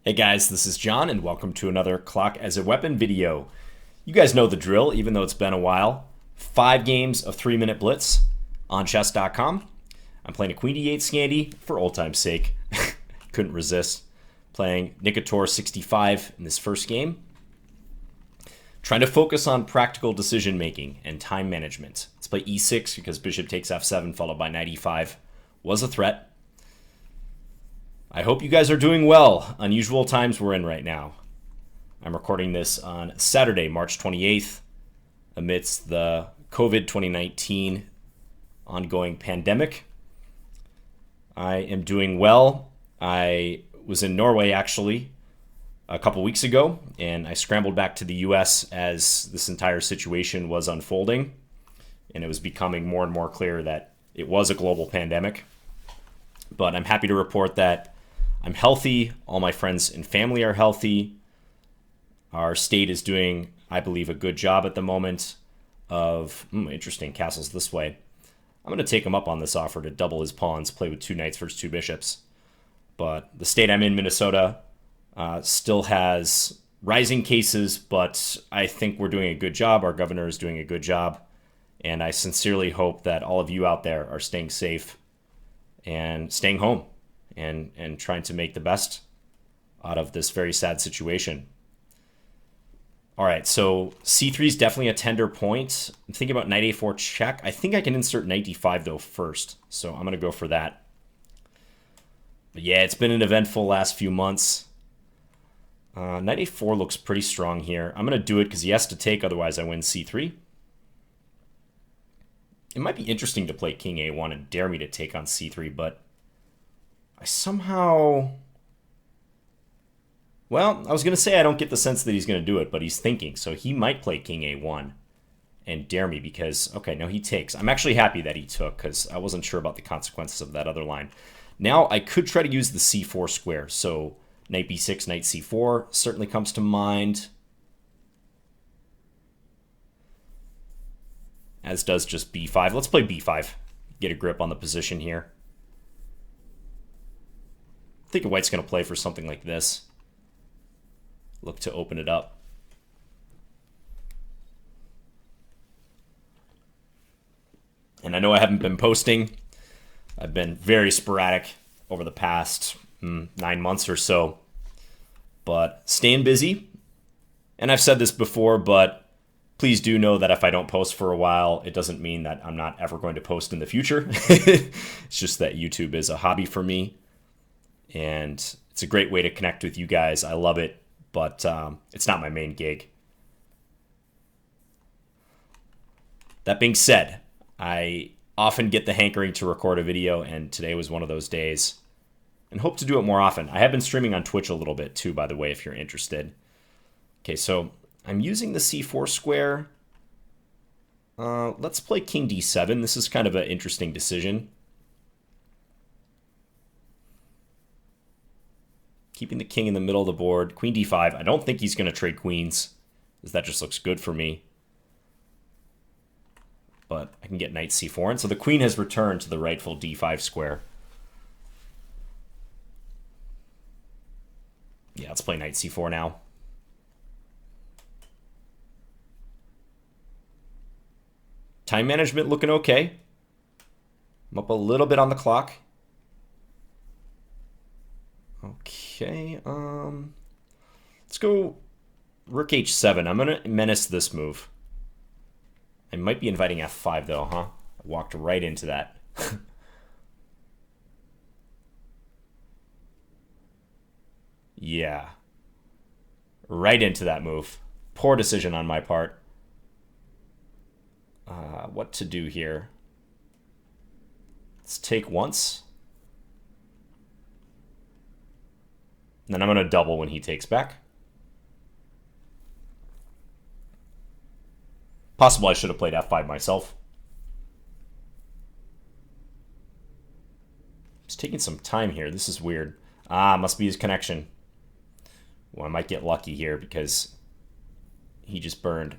Hey guys, this is John, and welcome to another Clock as a Weapon video. You guys know the drill, even though it's been a while. 5 games of 3-minute Blitz on chess.com. I'm playing a Queen D8 Scandy for old time's sake. Couldn't resist. Playing Nicator 65 in this first game. Trying to focus on practical decision making and time management. Let's play e6 because bishop takes f7 followed by knight e5 was a threat. I hope you guys are doing well. Unusual times we're in right now. I'm recording this on Saturday, March 28th, amidst the COVID 2019 ongoing pandemic. I am doing well. I was in Norway actually a couple weeks ago, and I scrambled back to the US as this entire situation was unfolding, and it was becoming more and more clear that it was a global pandemic. But I'm happy to report that I'm healthy. All my friends and family are healthy. Our state is doing, I believe, a good job at the moment of, interesting, castles this way. I'm going to take him up on this offer to double his pawns, play with 2 knights versus 2 bishops. But the state I'm in, Minnesota, still has rising cases, but I think we're doing a good job. Our governor is doing a good job. And I sincerely hope that all of you out there are staying safe and staying home. And trying to make the best out of this very sad situation. All right, so c3 is definitely a tender point. I'm thinking about knight a4 check. I think I can insert knight d5, though, first. So I'm going to go for that. But yeah, it's been an eventful last few months. Knight a4 looks pretty strong here. I'm going to do it because he has to take, otherwise I win c3. It might be interesting to play king a1 and dare me to take on c3, but I somehow... Well, I was going to say I don't get the sense that he's going to do it, but he's thinking. So he might play king a1 and dare me because... Okay, no, he takes. I'm actually happy that he took because I wasn't sure about the consequences of that other line. Now, I could try to use the c4 square. So knight b6, knight c4 certainly comes to mind. As does just b5. Let's play b5. Get a grip on the position here. I think white's going to play for something like this. Look to open it up. And I know I haven't been posting. I've been very sporadic over the past 9 months or so. But staying busy. And I've said this before, but please do know that if I don't post for a while, it doesn't mean that I'm not ever going to post in the future. It's just that YouTube is a hobby for me. And it's a great way to connect with you guys. I love it, but it's not my main gig. That being said, I often get the hankering to record a video, and today was one of those days. And hope to do it more often. I have been streaming on Twitch a little bit too, by the way, if you're interested. Okay, so I'm using the c4 square. Let's play king d7. This is kind of an interesting decision. Keeping the king in the middle of the board. Queen d5. I don't think he's going to trade queens, because that just looks good for me. But I can get knight c4. And so the queen has returned to the rightful d5 square. Yeah, let's play knight c4 now. Time management looking okay. I'm up a little bit on the clock. Okay, let's go rook h7. I'm going to menace this move. I might be inviting f5, though, huh? I walked right into that. Yeah. Right into that move. Poor decision on my part. What to do here? Let's take once. And then I'm going to double when he takes back. Possible I should have played f5 myself. It's taking some time here. This is weird. Must be his connection. Well, I might get lucky here because he just burned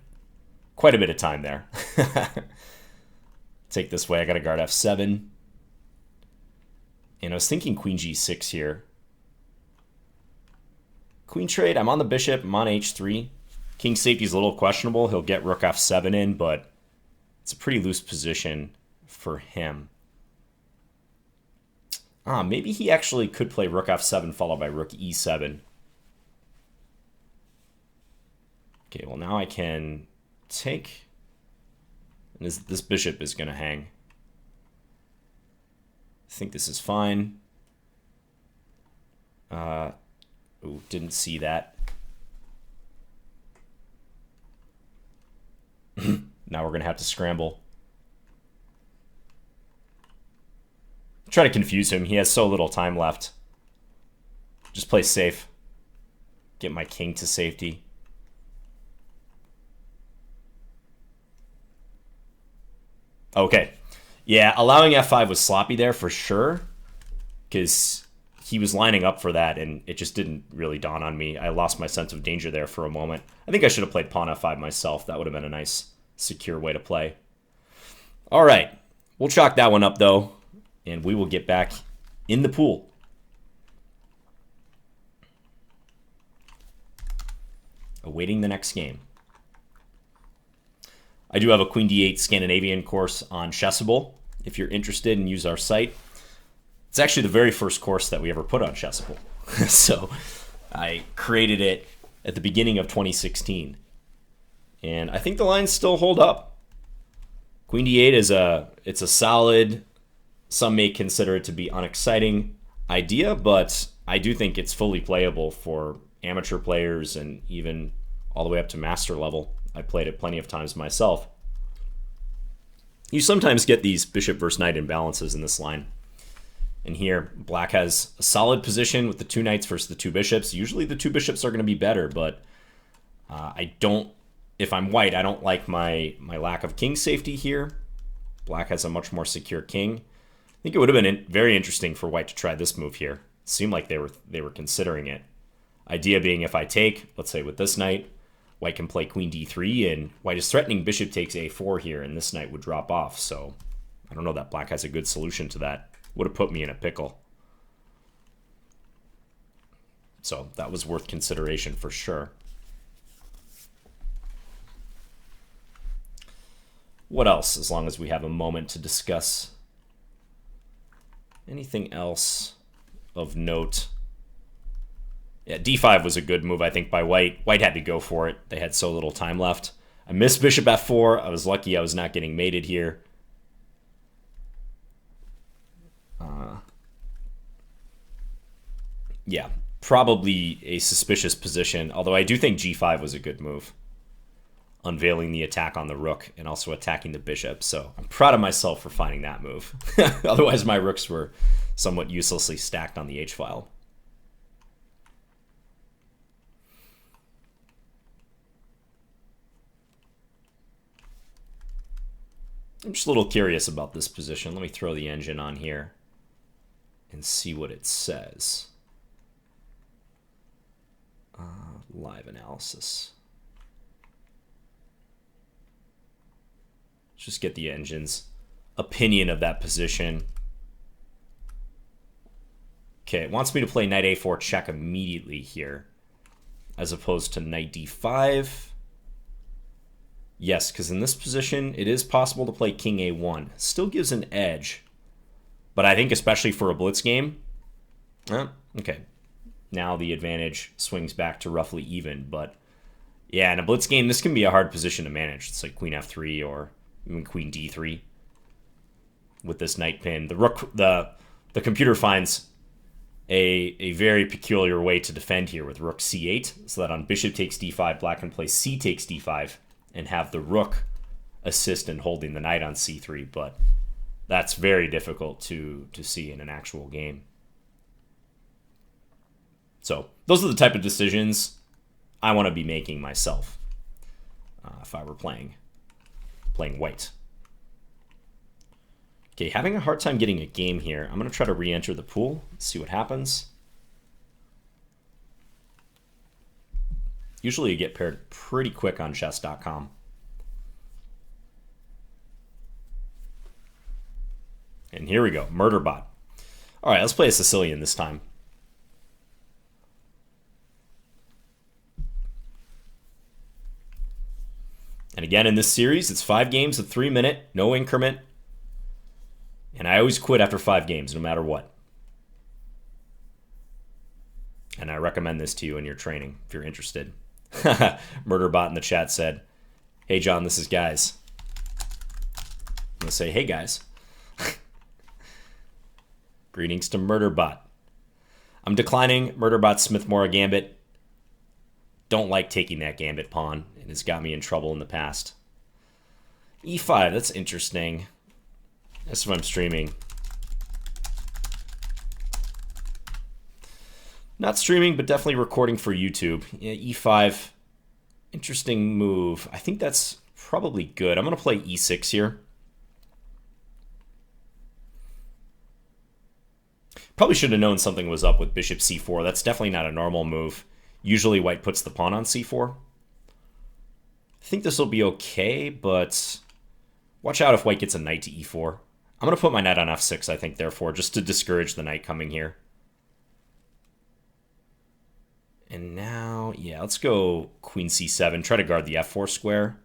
quite a bit of time there. Take this way. I got to guard f7. And I was thinking queen g6 here. Queen trade, I'm on the bishop, I'm on h3. King safety's a little questionable. He'll get rook f7 in, but it's a pretty loose position for him. Maybe he actually could play rook f7 followed by rook e7. Okay, well now I can take... And this bishop is going to hang. I think this is fine. Ooh, didn't see that. Now we're going to have to scramble. Try to confuse him. He has so little time left. Just play safe. Get my king to safety. Okay. Yeah, allowing f5 was sloppy there for sure, because he was lining up for that, and it just didn't really dawn on me. I lost my sense of danger there for a moment. I think I should have played pawn f5 myself. That would have been a nice, secure way to play. All right. We'll chalk that one up, though, and we will get back in the pool. Awaiting the next game. I do have a Queen D8 Scandinavian course on Chessable. If you're interested and use our site. It's actually the very first course that we ever put on Chessable. So I created it at the beginning of 2016. And I think the lines still hold up. Queen D8 it's a solid, some may consider it to be unexciting idea, but I do think it's fully playable for amateur players and even all the way up to master level. I played it plenty of times myself. You sometimes get these bishop versus knight imbalances in this line. And here, black has a solid position with the two knights versus the two bishops. Usually the two bishops are going to be better, but if I'm white, I don't like my lack of king safety here. Black has a much more secure king. I think it would have been very interesting for white to try this move here. It seemed like they were considering it. Idea being, if I take, let's say with this knight, white can play queen d3, and white is threatening bishop takes a4 here, and this knight would drop off. So I don't know that black has a good solution to that. Would have put me in a pickle. So that was worth consideration for sure. What else, as long as we have a moment to discuss anything else of note? Yeah, d5 was a good move, I think, by white. White had to go for it. They had so little time left. I missed bishop f4. I was lucky I was not getting mated here. Yeah, probably a suspicious position, although I do think g5 was a good move. Unveiling the attack on the rook and also attacking the bishop. So I'm proud of myself for finding that move. Otherwise, my rooks were somewhat uselessly stacked on the h-file. I'm just a little curious about this position. Let me throw the engine on here and see what it says. Live analysis. Let's just get the engine's opinion of that position. Okay, it wants me to play knight a4 check immediately here, as opposed to knight d5. Yes, because in this position, it is possible to play king a1. Still gives an edge, but I think especially for a blitz game, okay. Now the advantage swings back to roughly even, but yeah, in a blitz game, this can be a hard position to manage. It's like queen f3 or even queen d3 with this knight pin. The rook, the computer finds a very peculiar way to defend here with rook c8, so that on bishop takes d5, black can play c takes d5 and have the rook assist in holding the knight on c3, but that's very difficult to see in an actual game. So those are the type of decisions I want to be making myself if I were playing white. Okay, having a hard time getting a game here. I'm going to try to re-enter the pool, see what happens. Usually you get paired pretty quick on chess.com. And here we go, Murderbot. All right, let's play a Sicilian this time. And again, in this series, it's 5 games of 3 minute, no increment. And I always quit after 5 games, no matter what. And I recommend this to you in your training if you're interested. Murderbot in the chat said, "Hey, John, this is Guys." I'm going to say, "Hey, guys." Greetings to Murderbot. I'm declining Murderbot's Smith-Morra Gambit. Don't like taking that Gambit pawn. It has got me in trouble in the past. E5, that's interesting. That's what I'm streaming. Not streaming, but definitely recording for YouTube. Yeah, E5, interesting move. I think that's probably good. I'm going to play E6 here. Probably should have known something was up with bishop C4. That's definitely not a normal move. Usually white puts the pawn on C4. I think this will be okay, but watch out if white gets a knight to E4. I'm going to put my knight on F6, I think, therefore, just to discourage the knight coming here. And now, yeah, let's go queen C7. Try to guard the F4 square.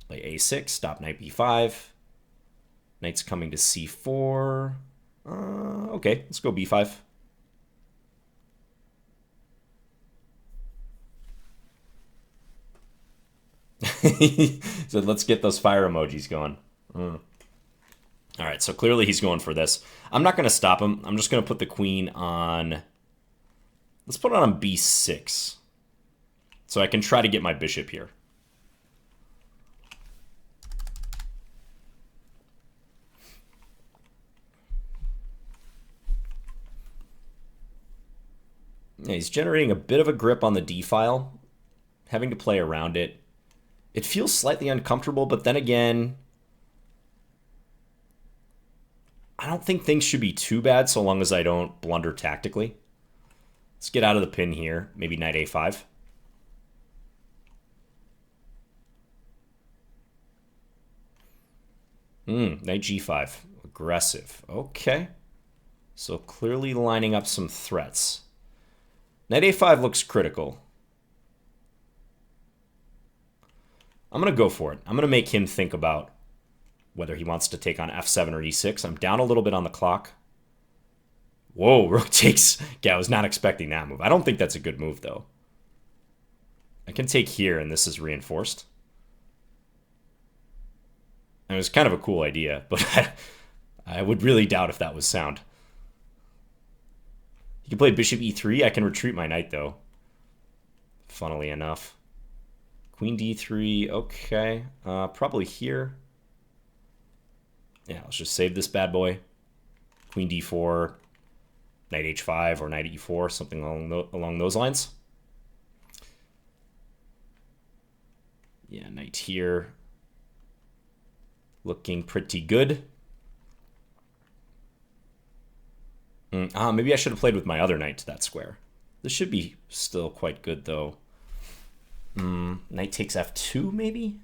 Play A6, stop knight B5. Knight's coming to C4. Okay, let's go B5. So let's get those fire emojis going. All right, so clearly he's going for this. I'm not going to stop him. I'm just going to put the queen on... Let's put it on B6. So I can try to get my bishop here. Yeah, he's generating a bit of a grip on the D file, having to play around it. It feels slightly uncomfortable, but then again, I don't think things should be too bad so long as I don't blunder tactically. Let's get out of the pin here. Maybe knight A5. Knight G5. Aggressive. Okay. So clearly lining up some threats. Knight A5 looks critical. I'm going to go for it. I'm going to make him think about whether he wants to take on F7 or E6. I'm down a little bit on the clock. Whoa, rook takes... Yeah, I was not expecting that move. I don't think that's a good move, though. I can take here, and this is reinforced. It was kind of a cool idea, but I would really doubt if that was sound. He can play bishop E3. I can retreat my knight, though. Funnily enough. Queen D3, okay. Probably here. Yeah, let's just save this bad boy. Queen D4, knight H5 or knight E4, something along those lines. Yeah, knight here. Looking pretty good. Maybe I should have played with my other knight to that square. This should be still quite good, though. Knight takes F2, maybe?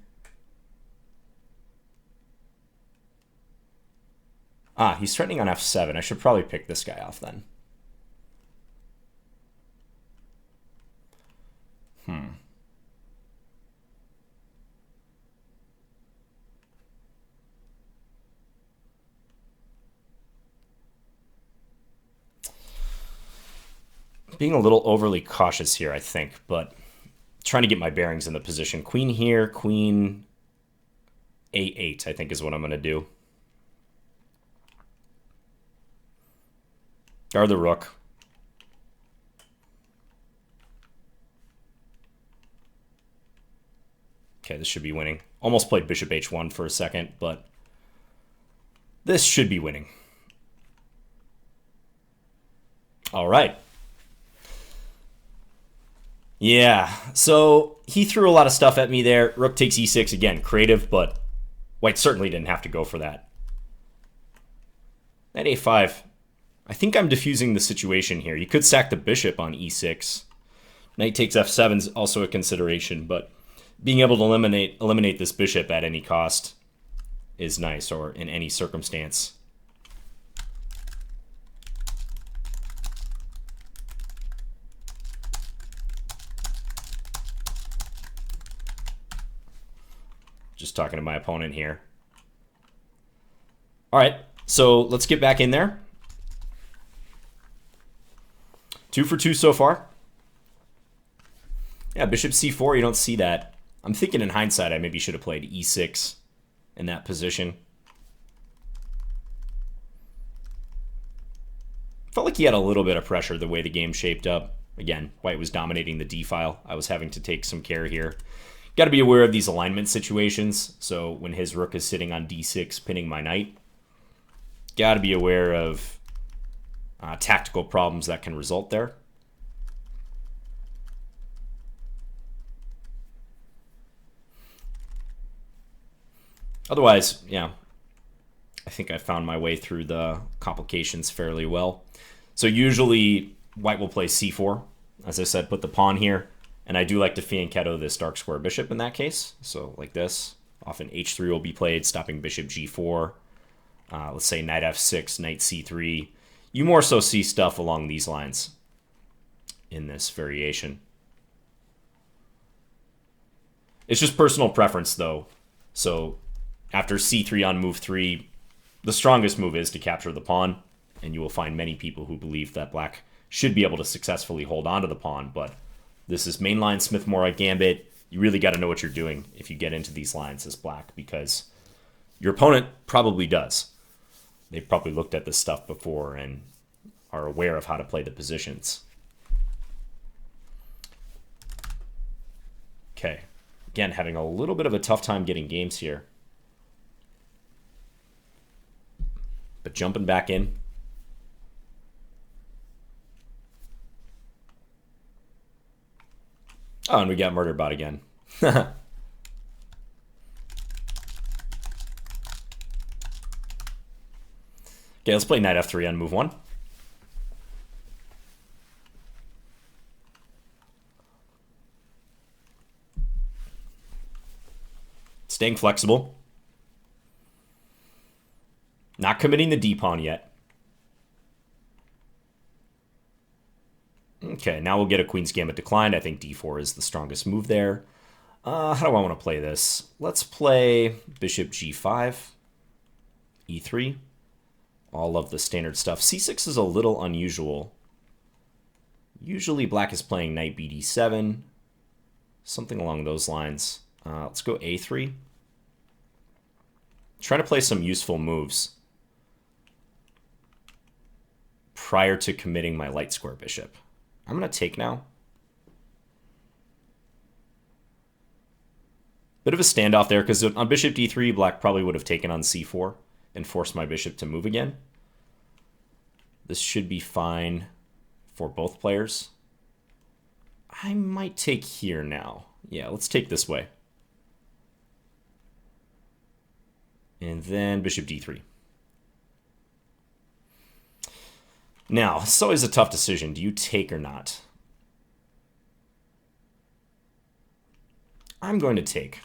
He's threatening on F7. I should probably pick this guy off then. Being a little overly cautious here, I think, but trying to get my bearings in the position. Queen here, queen A8, I think is what I'm going to do. Guard the rook. Okay, this should be winning. Almost played bishop H1 for a second, but this should be winning. All right. Yeah, so he threw a lot of stuff at me there. Rook takes E6 again, creative, but white certainly didn't have to go for that. Knight A5. I think I'm diffusing the situation here. You could sack the bishop on E6. Knight takes F7 is also a consideration, but being able to eliminate this bishop at any cost is nice, or in any circumstance. Just talking to my opponent here. All right, so let's get back in there. 2 for 2 so far. Yeah, bishop c4, you don't see that. I'm thinking in hindsight I maybe should have played e6 in that position. Felt like he had a little bit of pressure the way the game shaped up. Again, white was dominating the d file. I was having to take some care here. Got to be aware of these alignment situations. So when his rook is sitting on d6 pinning my knight, got to be aware of tactical problems that can result there. Otherwise, yeah, I think I found my way through the complications fairly well. So usually white will play c4. As I said, put the pawn here. And I do like to fianchetto this dark square bishop in that case. So like this. Often h3 will be played, stopping bishop g4. Let's say knight f6, knight c3. You more so see stuff along these lines in this variation. It's just personal preference, though. So after c3 on move 3, the strongest move is to capture the pawn. And you will find many people who believe that black should be able to successfully hold on to the pawn. But this is mainline Smith-Morra gambit. You really got to know what you're doing if you get into these lines as black, because your opponent probably does. They've probably looked at this stuff before and are aware of how to play the positions. Okay. Again, having a little bit of a tough time getting games here. But jumping back in. Oh, and we got murdered bot again. Okay, let's play knight f3 on move 1. Staying flexible. Not committing the d-pawn yet. Okay, now we'll get a queen's gambit declined. I think d4 is the strongest move there. How do I want to play this? Let's play bishop g5, e3. All of the standard stuff. c6 is a little unusual. Usually black is playing knight bd7, something along those lines. Let's go a3. Trying to play some useful moves prior to committing my light square bishop. I'm going to take now. Bit of a standoff there, because on bishop d3, black probably would have taken on c4 and forced my bishop to move again. This should be fine for both players. I might take here now. Yeah, let's take this way. And then bishop d3. Now, it's always a tough decision. Do you take or not? I'm going to take.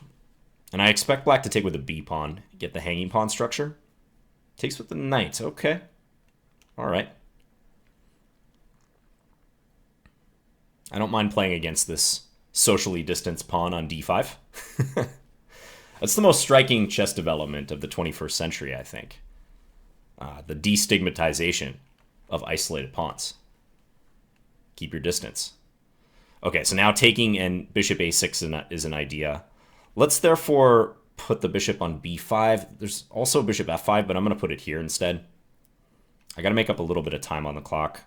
And I expect black to take with a b-pawn, get the hanging pawn structure. Takes with the knight. Okay. All right. I don't mind playing against this socially distanced pawn on d5. That's the most striking chess development of the 21st century, I think. The destigmatization of isolated pawns. Keep your distance. Okay, so now taking and bishop a6 is an idea. Let's therefore put the bishop on b5. There's also bishop f5, but I'm going to put it here instead. I got to make up a little bit of time on the clock.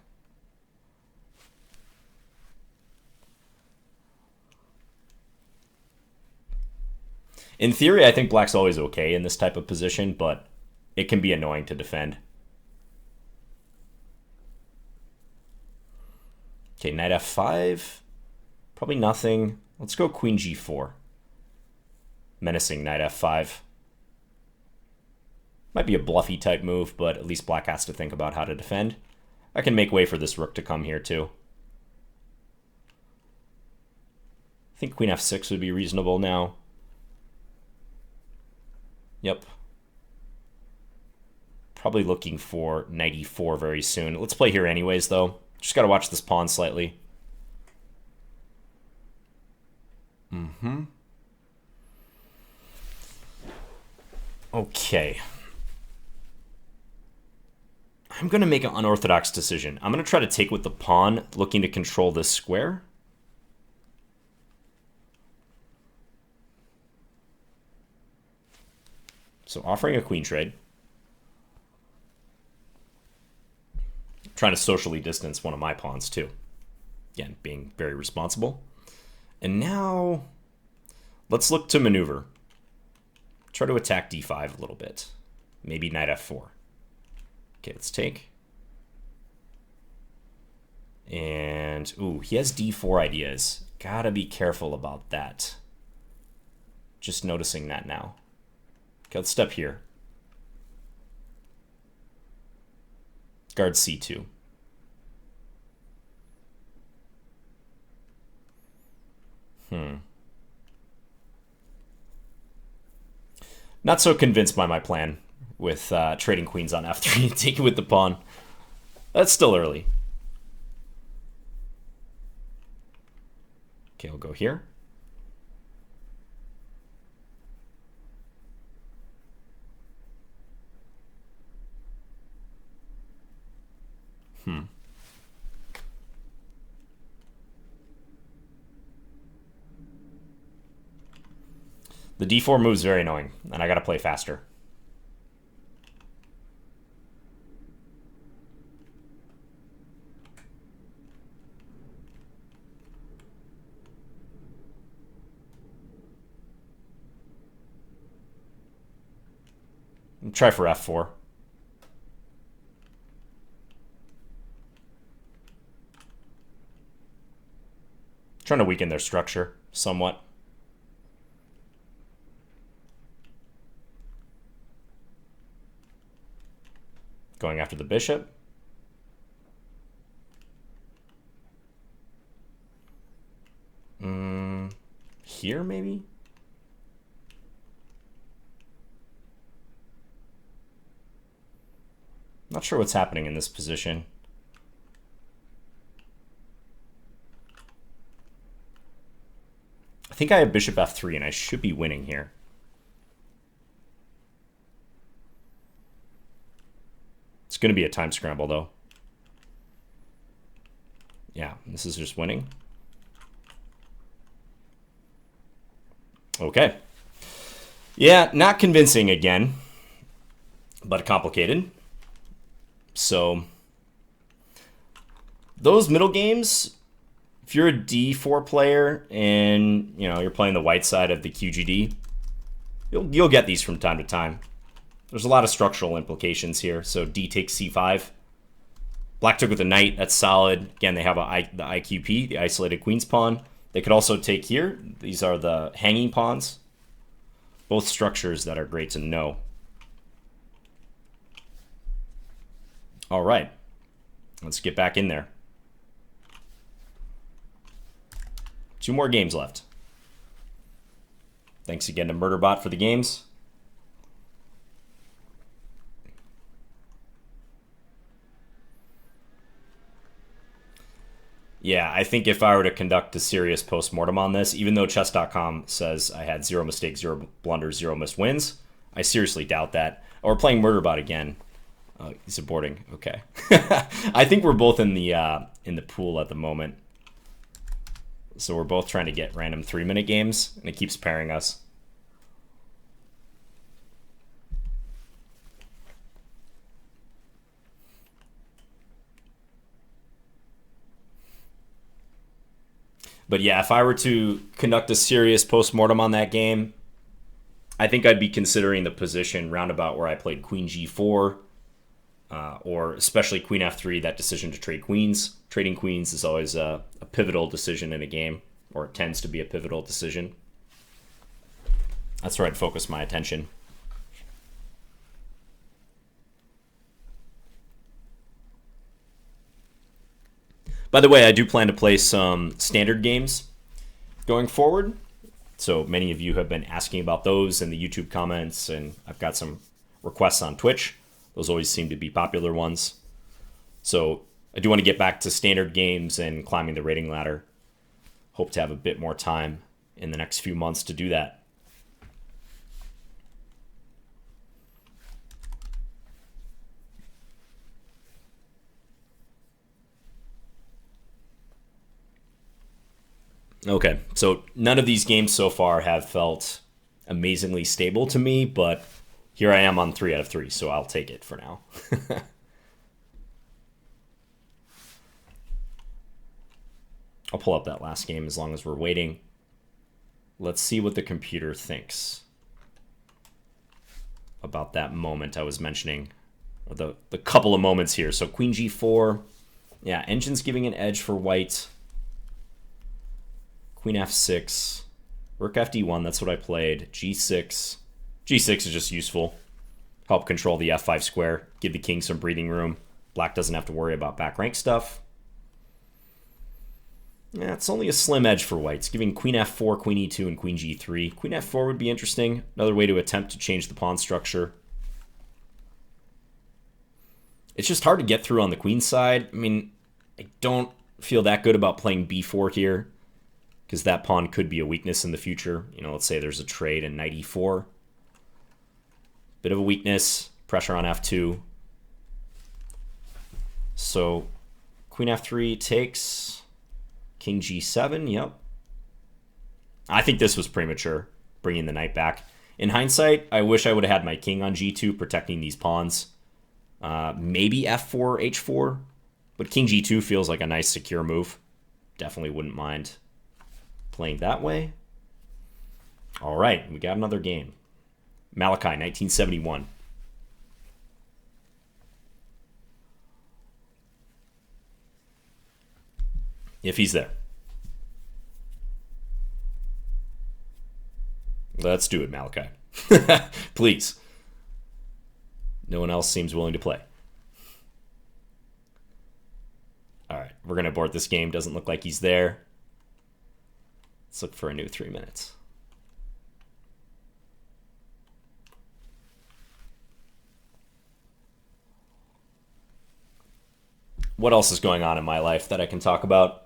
In theory, I think black's always okay in this type of position, but it can be annoying to defend. Okay, knight f5. Probably nothing. Let's go queen g4. Menacing knight f5. Might be a bluffy type move, but at least black has to think about how to defend. I can make way for this rook to come here too. I think queen f6 would be reasonable now. Yep. Probably looking for knight e4 very soon. Let's play here anyways, though. Just got to watch this pawn slightly. Okay. I'm going to make an unorthodox decision. I'm going to try to take with the pawn, looking to control this square. So offering a queen trade. Trying to socially distance one of my pawns too. Again, being very responsible. And now let's look to maneuver. Try to attack d5 a little bit. Maybe knight f4. Okay, let's take. And, ooh, he has d4 ideas. Gotta be careful about that. Just noticing that now. Okay, let's step here. Guard c2. Not so convinced by my plan with trading queens on f3 and taking with the pawn. That's still early. Okay, I'll go here. The d4 move's very annoying, and I gotta play faster. Try for f4. Trying to weaken their structure somewhat. Going after the bishop. Here, maybe? Not sure what's happening in this position. I think I have bishop f3, and I should be winning here. It's going to be a time scramble, though. Yeah, this is just winning. Okay. Yeah, not convincing again, but complicated. So those middle games, if you're a d4 player and you're playing the white side of the QGD, you'll get these from time to time. There's a lot of structural implications here. So d takes c5. Black took with the knight. That's solid. Again, they have the IQP, the isolated queen's pawn. They could also take here. These are the hanging pawns. Both structures that are great to know. All right. Let's get back in there. 2 more games left. Thanks again to Murderbot for the games. Yeah, I think if I were to conduct a serious post-mortem on this, even though chess.com says I had 0 mistakes, 0 blunders, 0 missed wins, I seriously doubt that. Or playing Murderbot again. He's aborting. Okay. I think we're both in the pool at the moment. So we're both trying to get random 3-minute games, and it keeps pairing us. But yeah, if I were to conduct a serious post-mortem on that game, I think I'd be considering the position roundabout where I played queen g4, or especially queen f3, that decision to trade queens. Trading queens is always a pivotal decision in a game, or it tends to be a pivotal decision. That's where I'd focus my attention. By the way, I do plan to play some standard games going forward. So many of you have been asking about those in the YouTube comments, and I've got some requests on Twitch. Those always seem to be popular ones. So I do want to get back to standard games and climbing the rating ladder. Hope to have a bit more time in the next few months to do that. Okay, so none of these games so far have felt amazingly stable to me, but here I am on 3 out of 3, so I'll take it for now. I'll pull up that last game as long as we're waiting. Let's see what the computer thinks about that moment I was mentioning, or the couple of moments here. So queen g4, yeah, engine's giving an edge for white. Queen f6, rook fd1, that's what I played. G6. G6 is just useful. Help control the f5 square, give the king some breathing room. Black doesn't have to worry about back rank stuff. Yeah, it's only a slim edge for white. It's giving queen f4, queen e2, and queen g3. Queen f4 would be interesting. Another way to attempt to change the pawn structure. It's just hard to get through on the queen side. I mean, I don't feel that good about playing b4 here, because that pawn could be a weakness in the future. You know, let's say there's a trade and knight e4. Bit of a weakness. Pressure on f2. So queen f3 takes... King g7, yep. I think this was premature, bringing the knight back. In hindsight, I wish I would have had my king on g2, protecting these pawns. Maybe f4, h4, but king g2 feels like a nice secure move. Definitely wouldn't mind playing that way. All right, we got another game. Malachi, 1971. If he's there. Let's do it, Malachi. Please. No one else seems willing to play. All right, we're going to abort this game. Doesn't look like he's there. Let's look for a new 3 minutes. What else is going on in my life that I can talk about?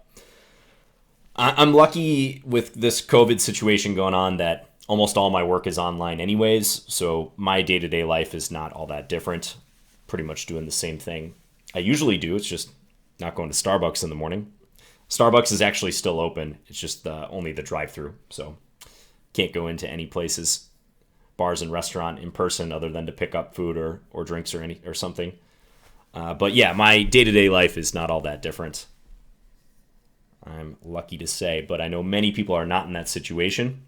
I'm lucky with this COVID situation going on that almost all my work is online anyways, so my day-to-day life is not all that different. Pretty much doing the same thing I usually do. It's just not going to Starbucks in the morning. Starbucks is actually still open. It's just only the drive-through, so can't go into any places, bars and restaurant in person other than to pick up food or drinks or something. But yeah, my day-to-day life is not all that different. I'm lucky to say, but I know many people are not in that situation.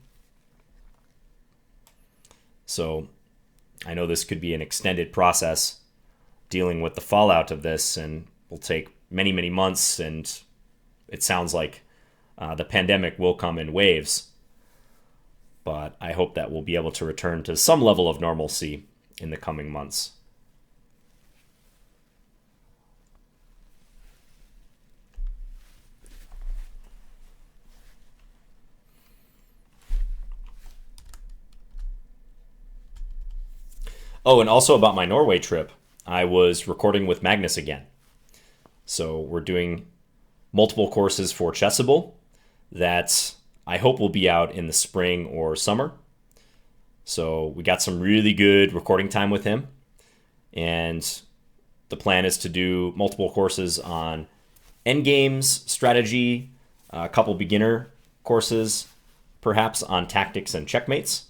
So I know this could be an extended process dealing with the fallout of this, and will take many, many months, and it sounds like the pandemic will come in waves. But I hope that we'll be able to return to some level of normalcy in the coming months. Oh, and also about my Norway trip, I was recording with Magnus again. So we're doing multiple courses for Chessable that I hope will be out in the spring or summer. So we got some really good recording time with him. And the plan is to do multiple courses on endgames, strategy, a couple beginner courses, perhaps on tactics and checkmates.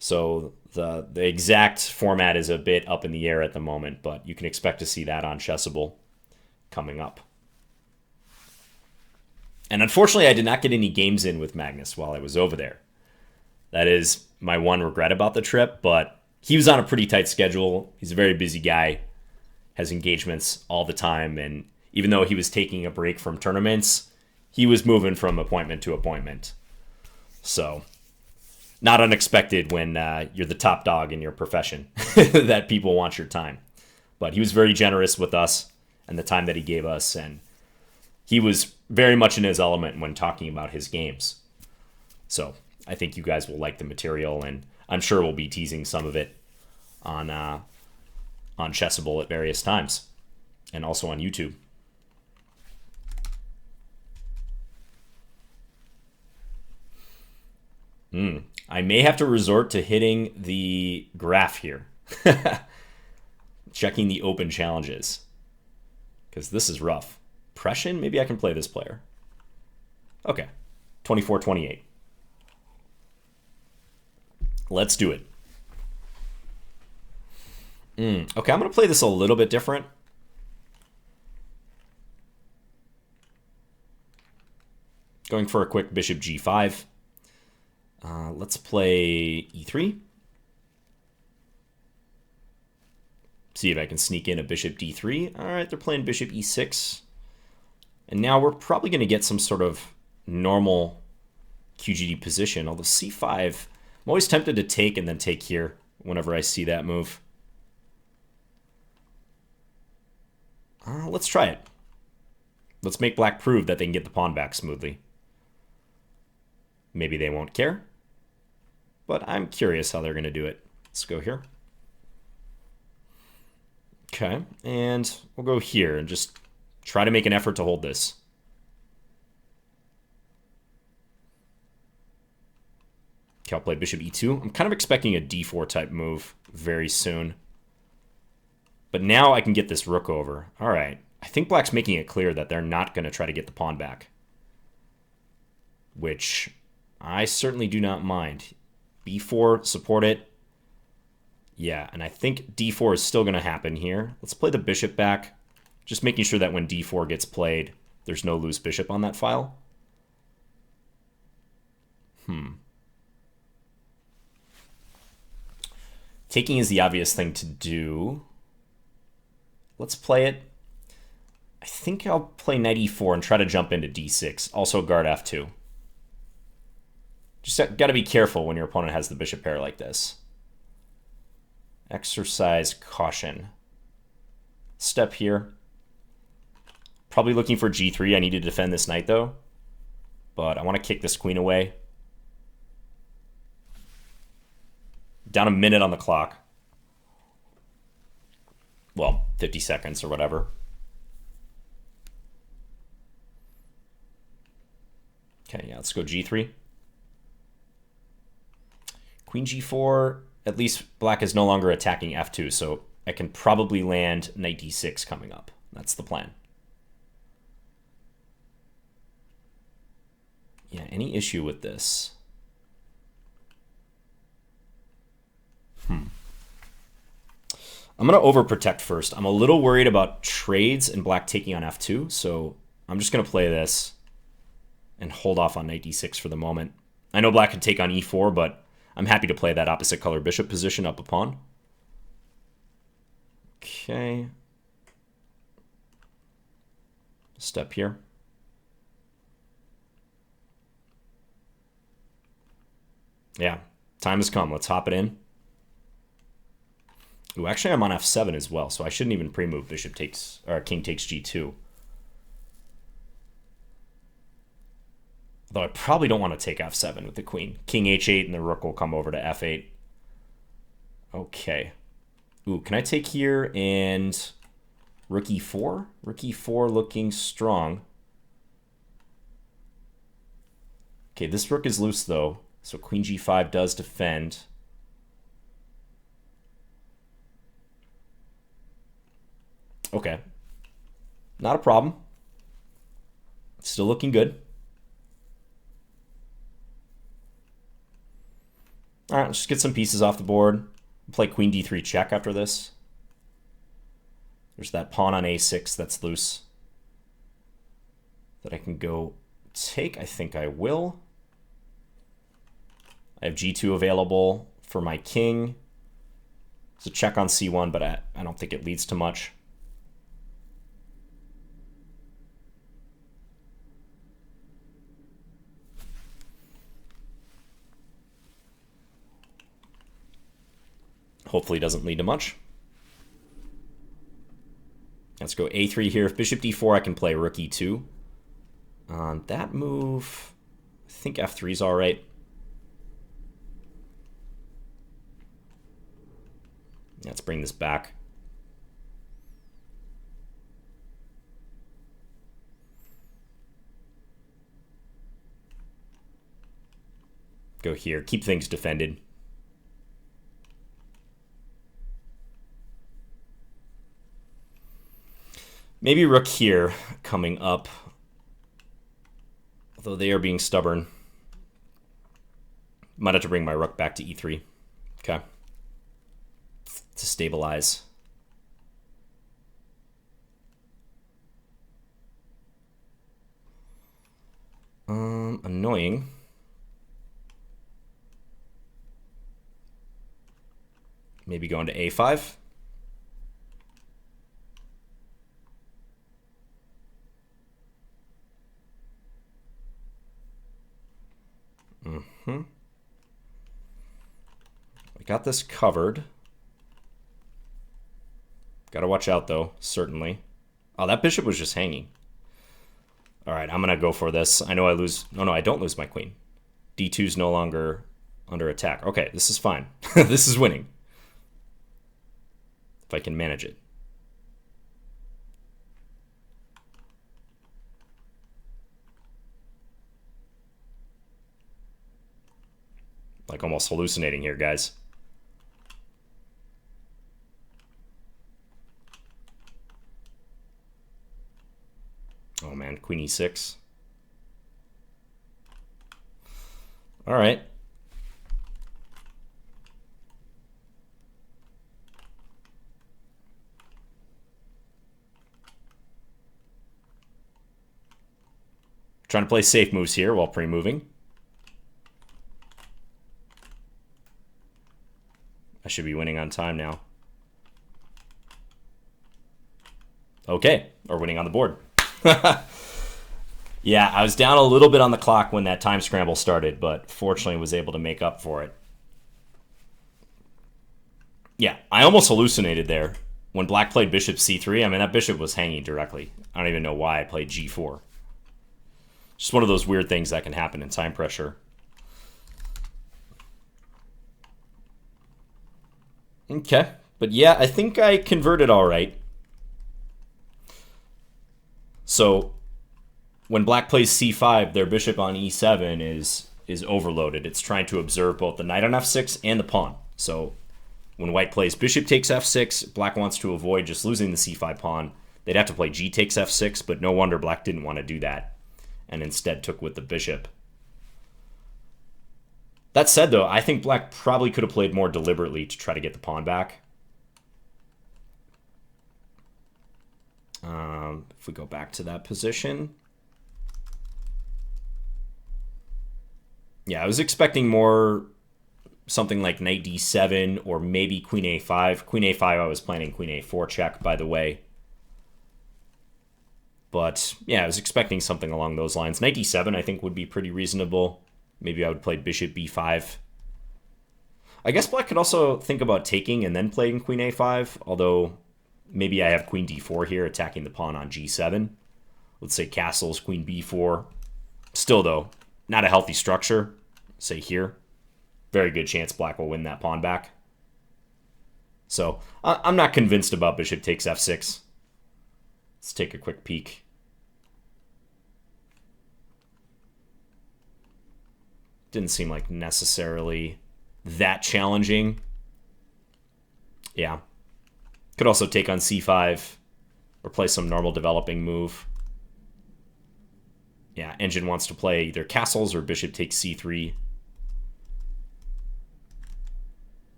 So the exact format is a bit up in the air at the moment, but you can expect to see that on Chessable coming up. And unfortunately, I did not get any games in with Magnus while I was over there. That is my one regret about the trip, but he was on a pretty tight schedule. He's a very busy guy, has engagements all the time, and even though he was taking a break from tournaments, he was moving from appointment to appointment. So not unexpected when you're the top dog in your profession that people want your time. But he was very generous with us and the time that he gave us, and he was very much in his element when talking about his games. So I think you guys will like the material, and I'm sure we'll be teasing some of it on Chessable at various times, and also on YouTube. I may have to resort to hitting the graph here. Checking the open challenges, because this is rough. Pression, maybe I can play this player. Okay, 24-28. Let's do it. Okay, I'm going to play this a little bit different. Going for a quick bishop g5. Let's play e3. See if I can sneak in a bishop d3. All right, they're playing bishop e6. And now we're probably going to get some sort of normal QGD position, although c5, I'm always tempted to take and then take here whenever I see that move. Let's try it. Let's make black prove that they can get the pawn back smoothly. Maybe they won't care, but I'm curious how they're going to do it. Let's go here. Okay, and we'll go here and just try to make an effort to hold this. Okay, I'll play bishop e2. I'm kind of expecting a d4 type move very soon. But now I can get this rook over. All right. I think black's making it clear that they're not going to try to get the pawn back, which I certainly do not mind. b4, support it. Yeah, and I think d4 is still going to happen here. Let's play the bishop back, just making sure that when d4 gets played, there's no loose bishop on that file. Taking is the obvious thing to do. Let's play it. I think I'll play knight e4 and try to jump into d6. Also guard f2. Just got to be careful when your opponent has the bishop pair like this. Exercise caution. Step here. Probably looking for g3. I need to defend this knight though. But I want to kick this queen away. Down a minute on the clock. Well, 50 seconds or whatever. Okay, yeah, let's go g3. Queen g4. At least black is no longer attacking f2, so I can probably land knight d6 coming up. That's the plan. Yeah, any issue with this? I'm going to overprotect first. I'm a little worried about trades and black taking on f2, so I'm just going to play this and hold off on knight d6 for the moment. I know black can take on e4, but I'm happy to play that opposite color bishop position up a pawn. Okay. Step here. Yeah, time has come. Let's hop it in. Ooh, actually, I'm on f7 as well, so I shouldn't even pre-move bishop takes, or king takes g2. Though I probably don't want to take f7 with the queen. King h8 and the rook will come over to f8. Okay. Ooh, can I take here and rook e4? Rook e4 looking strong. Okay, this rook is loose though, so queen g5 does defend. Okay. Not a problem. Still looking good. All right, let's just get some pieces off the board. Play queen d3 check after this. There's that pawn on a6 that's loose that I can go take. I think I will. I have g2 available for my king. It's a check on c1, but I don't think it leads to much. Hopefully doesn't lead to much. Let's go a3 here. If bishop d4, I can play rook e2. On that move, I think f3 is all right. Let's bring this back. Go here. Keep things defended. Maybe rook here coming up. Although they are being stubborn. Might have to bring my rook back to e3. Okay. To stabilize. Annoying. Maybe going to a5. I got this covered. Got to watch out, though, certainly. Oh, that bishop was just hanging. All right, I'm going to go for this. I know I lose. No, I don't lose my queen. D2 is no longer under attack. Okay, this is fine. This is winning. If I can manage it. Like almost hallucinating here, guys. Oh man, queen e6. All right. Trying to play safe moves here while pre-moving. I should be winning on time now. Okay, or winning on the board. Yeah, I was down a little bit on the clock when that time scramble started, but fortunately was able to make up for it. Yeah, I almost hallucinated there. When black played bishop c3, I mean, that bishop was hanging directly. I don't even know why I played g4. Just one of those weird things that can happen in time pressure. Okay, but yeah, I think I converted all right. So when black plays c5, their bishop on e7 is overloaded. It's trying to observe both the knight on f6 and the pawn. So when white plays bishop takes f6, black wants to avoid just losing the c5 pawn. They'd have to play g takes f6, but no wonder black didn't want to do that and instead took with the bishop. That said, though, I think black probably could have played more deliberately to try to get the pawn back. If we go back to that position. Yeah, I was expecting more something like knight d7 or maybe queen a5. Queen a5, I was planning queen a4 check, by the way. But yeah, I was expecting something along those lines. Knight d7, I think, would be pretty reasonable. Maybe I would play bishop b5. I guess black could also think about taking and then playing queen a5, although maybe I have queen d4 here attacking the pawn on g7. Let's say castles, queen b4. Still, though, not a healthy structure. Say here. Very good chance black will win that pawn back. So I'm not convinced about bishop takes f6. Let's take a quick peek. Didn't seem like necessarily that challenging. Yeah. Could also take on c5 or play some normal developing move. Yeah, Engine wants to play either castles or bishop takes c3.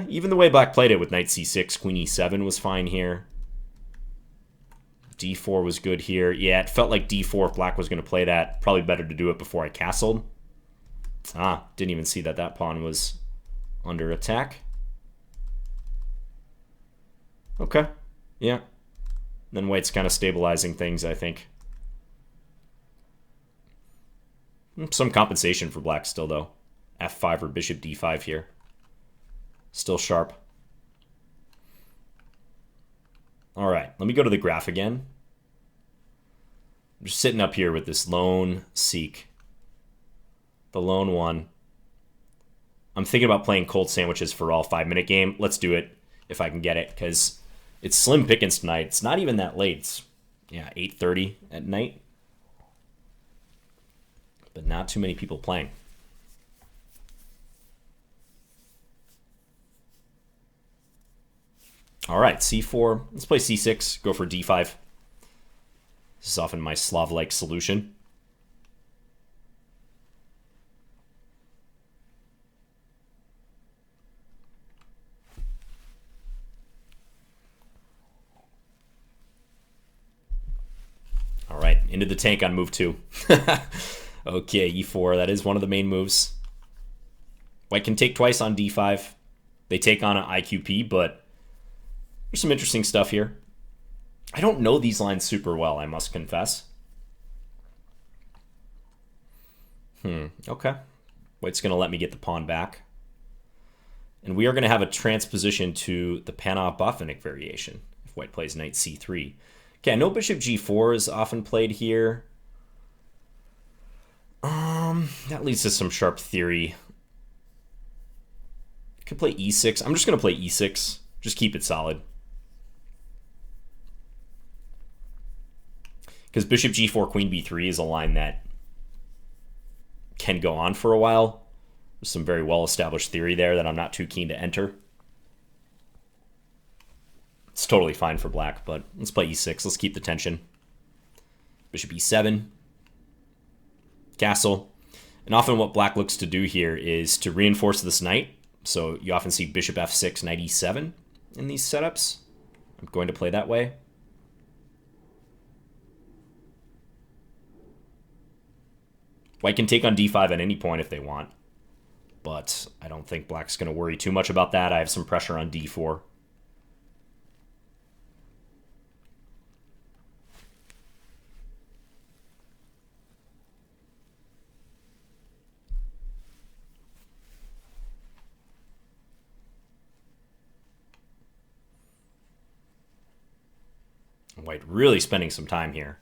Even the way black played it with knight c6, queen e7 was fine here. d4 was good here. Yeah, it felt like d4 if black was going to play that. Probably better to do it before I castled. Didn't even see that that pawn was under attack. Okay, yeah. Then white's kind of stabilizing things, I think. Some compensation for black still, though. f5 or bishop d5 here. Still sharp. All right, let me go to the graph again. I'm just sitting up here with this lone seek. The lone one. I'm thinking about playing cold sandwiches for all 5-minute game. Let's do it if I can get it, because it's slim pickings tonight. It's not even that late. It's, yeah, 8:30 at night. But not too many people playing. All right, c4. Let's play c6. Go for d5. This is often my Slav-like solution. into the tank on move 2. Okay, e4. That is one of the main moves. White can take twice on d5. They take on an IQP, but there's some interesting stuff here. I don't know these lines super well, I must confess. Okay. White's going to let me get the pawn back. And we are going to have a transposition to the Panov-Botvinnik variation if white plays knight c3. Okay, I know bishop g4 is often played here. That leads to some sharp theory. Could play e6. I'm just going to play e6. Just keep it solid. Because bishop g4, queen b3 is a line that can go on for a while. There's some very well-established theory there that I'm not too keen to enter. It's totally fine for black, but let's play e6. Let's keep the tension. Bishop e7. Castle. And often what black looks to do here is to reinforce this knight. So you often see bishop f6, knight e7 in these setups. I'm going to play that way. White can take on d5 at any point if they want, but I don't think black's going to worry too much about that. I have some pressure on d4. White really spending some time here.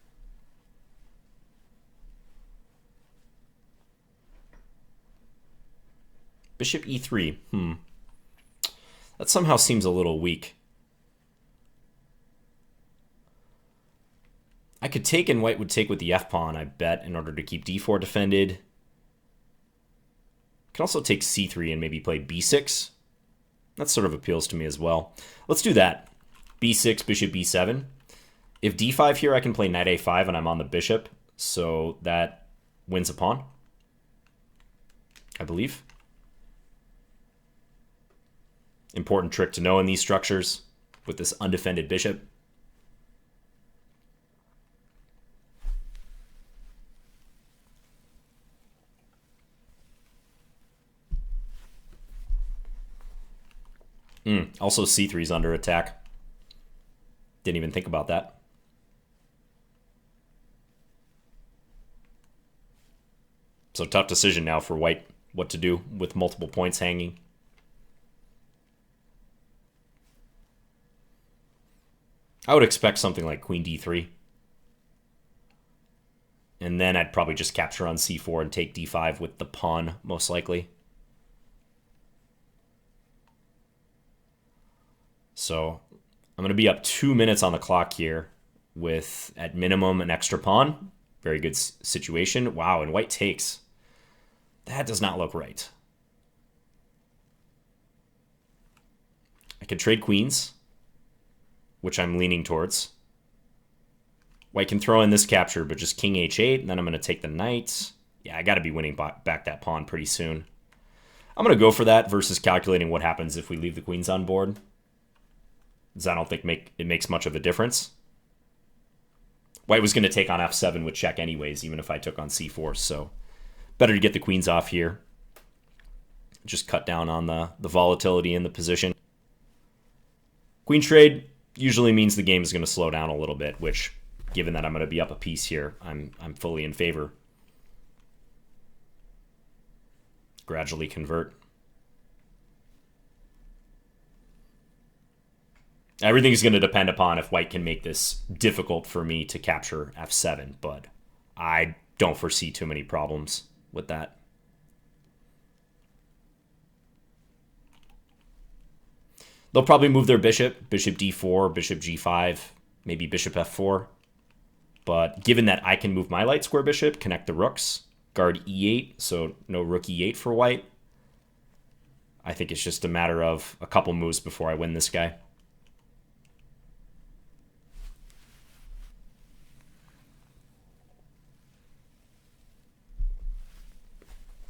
Bishop e3. That somehow seems a little weak. I could take, and white would take with the f-pawn, I bet, in order to keep d4 defended. Can also take c3 and maybe play b6. That sort of appeals to me as well. Let's do that. b6, bishop b7. If d5 here, I can play knight a5, and I'm on the bishop, so that wins a pawn, I believe. Important trick to know in these structures with this undefended bishop. Also c3 is under attack. Didn't even think about that. So tough decision now for white, what to do with multiple points hanging. I would expect something like queen d3. And then I'd probably just capture on c4 and take d5 with the pawn, most likely. So I'm going to be up 2 minutes on the clock here with, at minimum, an extra pawn. Very good situation. Wow, and white takes. That does not look right. I could trade queens, which I'm leaning towards. White can throw in this capture, but just king h8, and then I'm going to take the knight. Yeah, I got to be winning back that pawn pretty soon. I'm going to go for that versus calculating what happens if we leave the queens on board, because I don't think it makes much of a difference. White was going to take on f7 with check anyways, even if I took on c4, so better to get the queens off here. Just cut down on the volatility in the position. Queen trade usually means the game is going to slow down a little bit, which, given that I'm going to be up a piece here, I'm fully in favor. Gradually convert. Everything's going to depend upon if white can make this difficult for me to capture f7, but I don't foresee too many problems with that. They'll probably move their bishop, bishop d4, bishop g5, maybe bishop f4. But given that I can move my light square bishop, connect the rooks, guard e8, so no rook e8 for white, I think it's just a matter of a couple moves before I win this guy.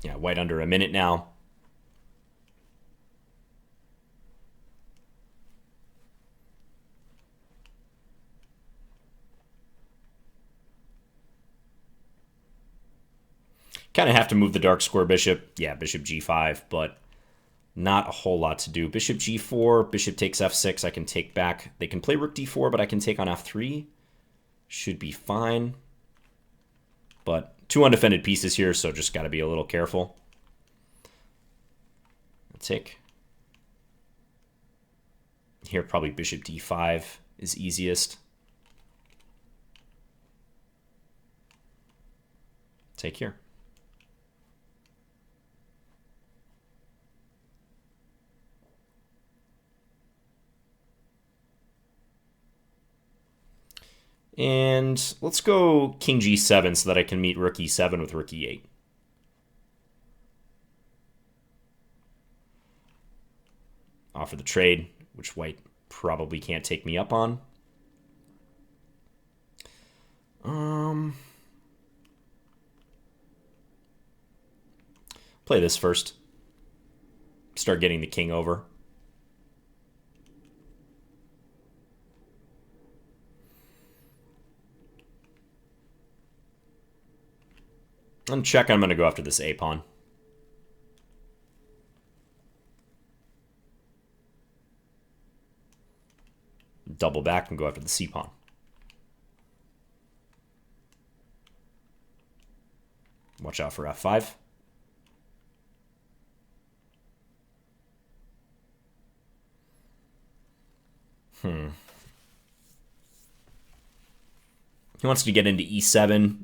Yeah, white under a minute now. Kind of have to move the dark square bishop. Yeah, bishop g5, but not a whole lot to do. Bishop g4, bishop takes f6. I can take back. They can play rook d4, but I can take on f3. Should be fine. But 2 undefended pieces here, so just got to be a little careful. Take. Here, probably bishop d5 is easiest. Take here. And let's go king g7 so that I can meet rook e7 with rook e8. Offer the trade, which white probably can't take me up on. Play this first. Start getting the king over. And check, I'm going to go after this a-pawn. Double back and go after the c-pawn. Watch out for f5. He wants to get into e7.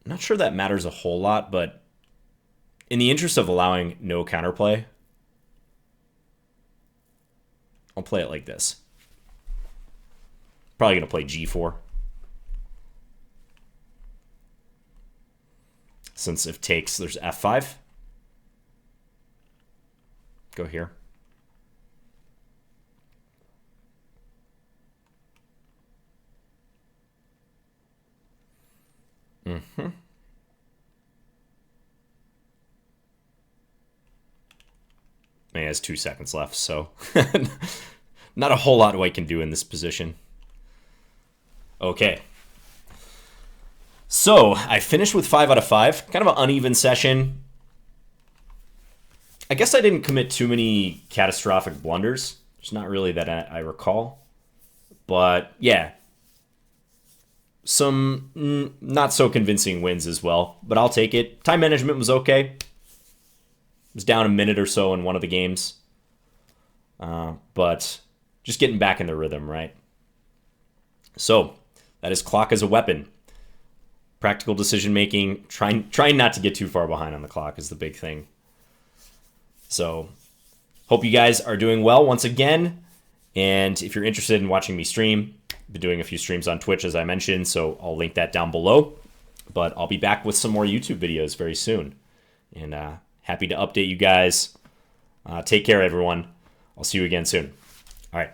Not sure that matters a whole lot, but in the interest of allowing no counterplay, I'll play it like this. Probably going to play g4. Since if takes, there's f5. Go here. He has 2 seconds left, so not a whole lot white can do in this position. Okay. So I finished with 5 out of 5. Kind of an uneven session. I guess I didn't commit too many catastrophic blunders. It's not really that I recall. But yeah, some not so convincing wins as well, but I'll take it. Time management was okay. Was down a minute or so in one of the games. But just getting back in the rhythm, right? So that is clock as a weapon. Practical decision making. Trying not to get too far behind on the clock is the big thing. So hope you guys are doing well once again. And if you're interested in watching me stream, I've been doing a few streams on Twitch, as I mentioned, so I'll link that down below. But I'll be back with some more YouTube videos very soon. And happy to update you guys. Take care, everyone. I'll see you again soon. All right.